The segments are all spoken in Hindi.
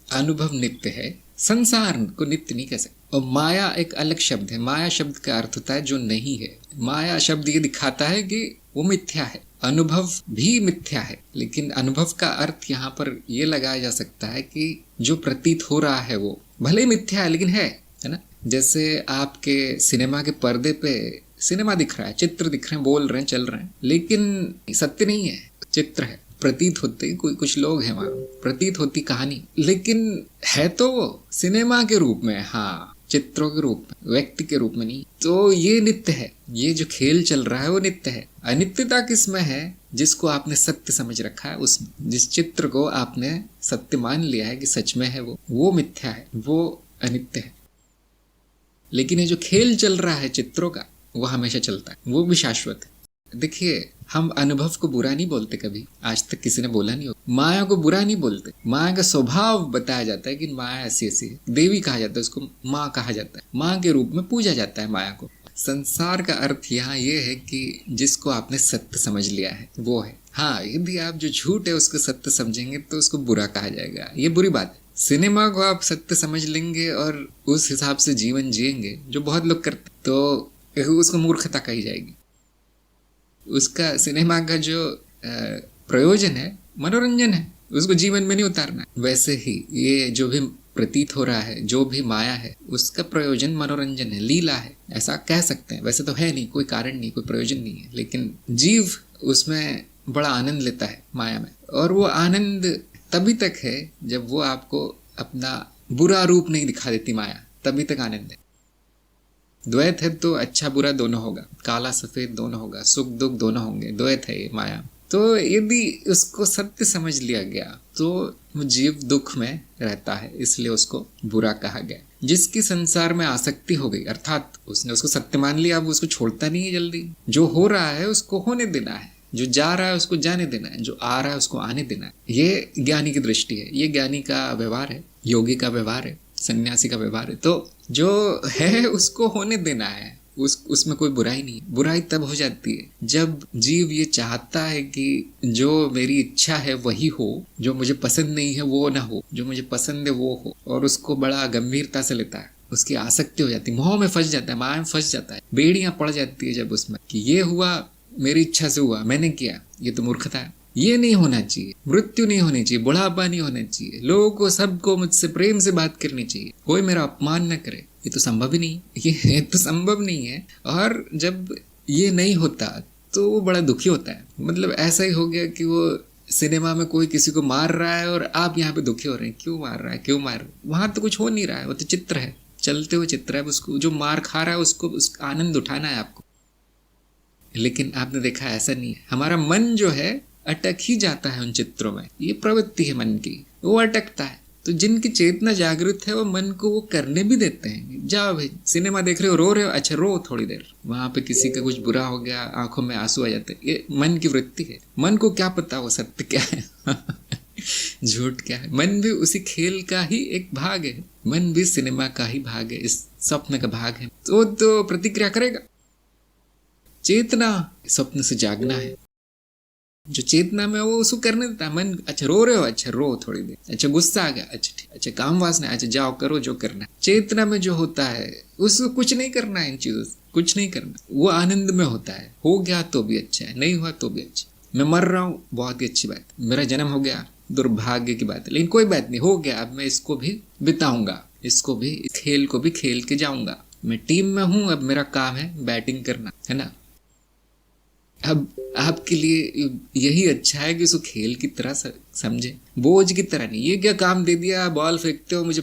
अनुभव नित्य है, संसार को नित्य नहीं कह सकते। और माया एक अलग शब्द है। माया शब्द का अर्थ होता है जो नहीं है। माया शब्द ये दिखाता है कि वो मिथ्या है। अनुभव भी मिथ्या है, लेकिन अनुभव का अर्थ यहाँ पर ये लगाया जा सकता है कि जो प्रतीत हो रहा है वो भले ही मिथ्या है लेकिन है ना। जैसे आपके सिनेमा के पर्दे पे सिनेमा दिख रहा है, चित्र दिख रहे हैं, बोल रहे हैं, चल रहे हैं, लेकिन सत्य नहीं है, चित्र है। प्रतीत होते कोई कुछ लोग हैं वहां, प्रतीत होती कहानी, लेकिन है तो वो सिनेमा के रूप में, हाँ, चित्रों के रूप में, व्यक्ति के रूप में नहीं। तो ये नित्य है। ये जो खेल चल रहा है वो नित्य है। अनित्यता किसमें है? जिसको आपने सत्य समझ रखा है उसमें। जिस चित्र को आपने सत्य मान लिया है कि सच में है, वो मिथ्या है, वो अनित्य है। लेकिन ये जो खेल चल रहा है चित्रों का, वो हमेशा चलता है, वो भी शाश्वत है। देखिए, हम अनुभव को बुरा नहीं बोलते, कभी आज तक किसी ने बोला नहीं हो। माया को बुरा नहीं बोलते। माया का स्वभाव बताया जाता है कि माया ऐसी ऐसी है। देवी कहा जाता है उसको, माँ कहा जाता है, माँ के रूप में पूजा जाता है माया को। संसार का अर्थ यहाँ ये है कि जिसको आपने सत्य समझ लिया है वो है। हाँ, यदि आप जो झूठ है उसको सत्य समझेंगे तो उसको बुरा कहा जाएगा, ये बुरी बात है। सिनेमा को आप सत्य समझ लेंगे और उस हिसाब से जीवन जिएंगे, जो बहुत लोग करते, तो उसको मूर्खता कही जाएगी। उसका सिनेमा का जो प्रयोजन है मनोरंजन है, उसको जीवन में नहीं उतारना। वैसे ही ये जो भी प्रतीत हो रहा है, जो भी माया है, उसका प्रयोजन मनोरंजन है, लीला है, ऐसा कह सकते हैं। वैसे तो है नहीं, कोई कारण नहीं, कोई प्रयोजन नहीं है, लेकिन जीव उसमें बड़ा आनंद लेता है माया में। और वो आनंद तभी तक है जब वो आपको अपना बुरा रूप नहीं दिखा देती माया, तभी तक आनंद है। द्वैत है तो अच्छा बुरा दोनों होगा, काला सफेद दोनों होगा, सुख दुख दोनों होंगे। द्वैत है ये माया। तो यदि उसको सत्य समझ लिया गया तो वो जीव दुख में रहता है, इसलिए उसको बुरा कहा गया। जिसकी संसार में आसक्ति हो गई, अर्थात उसने उसको सत्य मान लिया, अब उसको छोड़ता नहीं है जल्दी। जो हो रहा है उसको होने देना है, जो जा रहा है उसको जाने देना है, जो आ रहा है उसको आने देना है। ये ज्ञानी की दृष्टि है, ये ज्ञानी का व्यवहार है, योगी का व्यवहार है, सन्यासी का व्यवहार है। तो जो है उसको होने देना है, उसमें कोई बुराई नहीं। बुराई तब हो जाती है जब जीव ये चाहता है कि जो मेरी इच्छा है वही हो, जो मुझे पसंद नहीं है वो ना हो, जो मुझे पसंद है वो हो, और उसको बड़ा गंभीरता से लेता है। उसकी आसक्ति हो जाती है, मोह में फंस जाता है, माया में फंस जाता है, बेड़ियां पड़ जाती है जब उसमें कि ये हुआ मेरी इच्छा से हुआ, मैंने किया। ये तो मूर्खता है। ये नहीं होना चाहिए, मृत्यु नहीं होनी चाहिए, बुढ़ापा नहीं होना चाहिए, लोगों को सबको मुझसे प्रेम से बात करनी चाहिए, कोई मेरा अपमान न करे। ये तो संभव ही नहीं, ये तो संभव नहीं है। और जब ये नहीं होता तो वो बड़ा दुखी होता है। मतलब ऐसा ही हो गया कि वो सिनेमा में कोई किसी को मार रहा है और आप यहाँ पे दुखी हो रहे हैं, क्यों मार रहा है, क्यों मार रहा है? वहां तो कुछ हो नहीं रहा है, वो तो चित्र है, चलते हुए चित्र है। उसको जो मार खा रहा है उसको उसका आनंद उठाना है आपको। लेकिन आपने देखा ऐसा नहीं है। हमारा मन जो है अटक ही जाता है उन चित्रों में। ये प्रवृत्ति है मन की, वो अटकता है। तो जिनकी चेतना जागृत है वो मन को वो करने भी देते हैं। जाओ भाई, सिनेमा देख रहे हो, रो रहे हो, अच्छा रो थोड़ी देर। वहां पे किसी का कुछ बुरा हो गया, आंखों में आंसू आ जाते हैं। ये मन की वृत्ति है। मन को क्या पता वो सत्य क्या है झूठ क्या है। मन भी उसी खेल का ही एक भाग है, मन भी सिनेमा का ही भाग है, इस स्वप्न का भाग है। तो प्रतिक्रिया करेगा। चेतना स्वप्न से जागना है। जो चेतना में वो उसको करने देता है। मन, अच्छा रो रहे हो, अच्छा रो थोड़ी देर, अच्छा गुस्सा आ गया, अच्छा ठीक, अच्छा काम वासना, अच्छा जाओ करो जो करना है। चेतना में जो होता है उसको कुछ नहीं करना है, इन चीजों से कुछ नहीं करना। वो आनंद में होता है। हो गया तो भी अच्छा है, नहीं हुआ तो भी अच्छा। मैं मर रहा हूँ, बहुत ही अच्छी बात। मेरा जन्म हो गया, दुर्भाग्य की बात है, लेकिन कोई बात नहीं, हो गया। अब मैं इसको भी बिताऊंगा, इसको भी, खेल को भी खेल के जाऊंगा। मैं टीम में हूं, अब मेरा काम है बैटिंग करना, है ना। अब आपके लिए यही अच्छा है कि उसको खेल की तरह समझे, बोझ की तरह नहीं। ये क्या काम दे दिया, बॉल फेंकते हो मुझे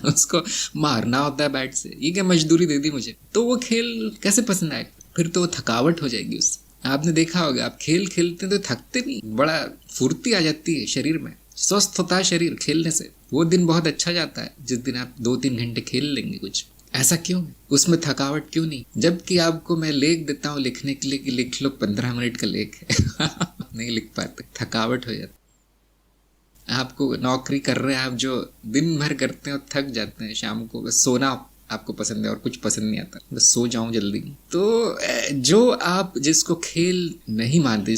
उसको मारना होता है बैट से, ये क्या मजदूरी दे दी मुझे, तो वो खेल कैसे पसंद आएगा? फिर तो वो थकावट हो जाएगी उससे। आपने देखा होगा, आप खेल खेलते हैं तो थकते नहीं, बड़ा फुर्ती आ जाती है शरीर में, स्वस्थ होता है शरीर खेलने से। वो दिन बहुत अच्छा जाता है जिस दिन आप 2-3 घंटे खेल लेंगे कुछ। ऐसा क्यों है? उसमें थकावट क्यों नहीं? जबकि आपको मैं लेख देता हूँ लिखने के लिए कि लिख लो, 15 मिनट का लेख है नहीं लिख पाते, थकावट हो जाती। आपको नौकरी कर रहे हैं आप, जो दिन भर करते हैं और थक जाते हैं, शाम को बस सोना आपको पसंद है और कुछ पसंद नहीं आता, बस सो जाऊं जल्दी। तो जो आप जिसको खेल नहीं मानते,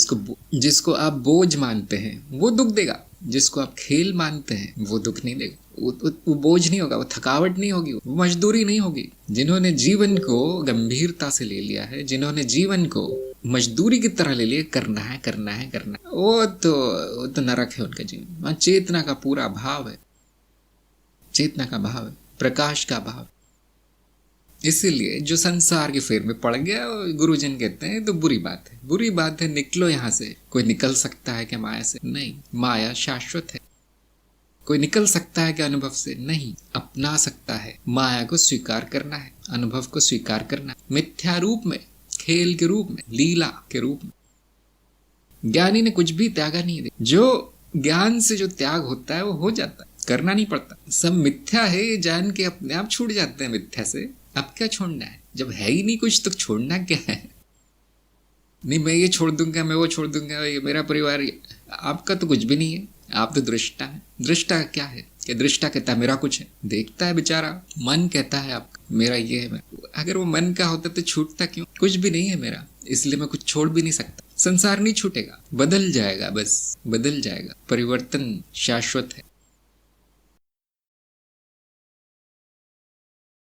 जिसको आप बोझ मानते हैं, वो दुख देगा। जिसको आप खेल मानते हैं वो दुख नहीं देगा, वो बोझ नहीं होगा, वो थकावट नहीं होगी, वो मजदूरी नहीं होगी। जिन्होंने जीवन को गंभीरता से ले लिया है, जिन्होंने जीवन को मजदूरी की तरह ले लिया, करना है करना है करना है, वो तो नरक है उनका जीवन। वहां चेतना का पूरा भाव है, चेतना का भाव है, प्रकाश का भाव। इसीलिए जो संसार के फेर में पड़ गया, गुरुजन कहते हैं तो बुरी बात है, बुरी बात है, निकलो यहां से। कोई निकल सकता है क्या माया से? नहीं, माया शाश्वत है। कोई निकल सकता है क्या अनुभव से? नहीं। अपना सकता है, माया को स्वीकार करना है, अनुभव को स्वीकार करना है, मिथ्या रूप में, खेल के रूप में, लीला के रूप में। ज्ञानी ने कुछ भी त्यागा नहीं है। जो ज्ञान से जो त्याग होता है वो हो जाता है, करना नहीं पड़ता। सब मिथ्या है ये जान के अपने आप छूट जाते हैं मिथ्या से। अब क्या छोड़ना है? जब है ही नहीं कुछ तो छोड़ना क्या है? नहीं मैं ये छोड़ दूंगा, मैं वो छोड़ दूंगा, ये मेरा परिवार, आपका तो कुछ भी नहीं है। आप तो दृष्टा है। दृष्टा क्या है कि दृष्टा कहता है मेरा कुछ है, देखता है बेचारा। मन कहता है आपका मेरा ये है। अगर वो मन का होता तो छूटता क्यों? कुछ भी नहीं है मेरा, इसलिए मैं कुछ छोड़ भी नहीं सकता। संसार नहीं छूटेगा, बदल जाएगा, बस बदल जाएगा। परिवर्तन शाश्वत है।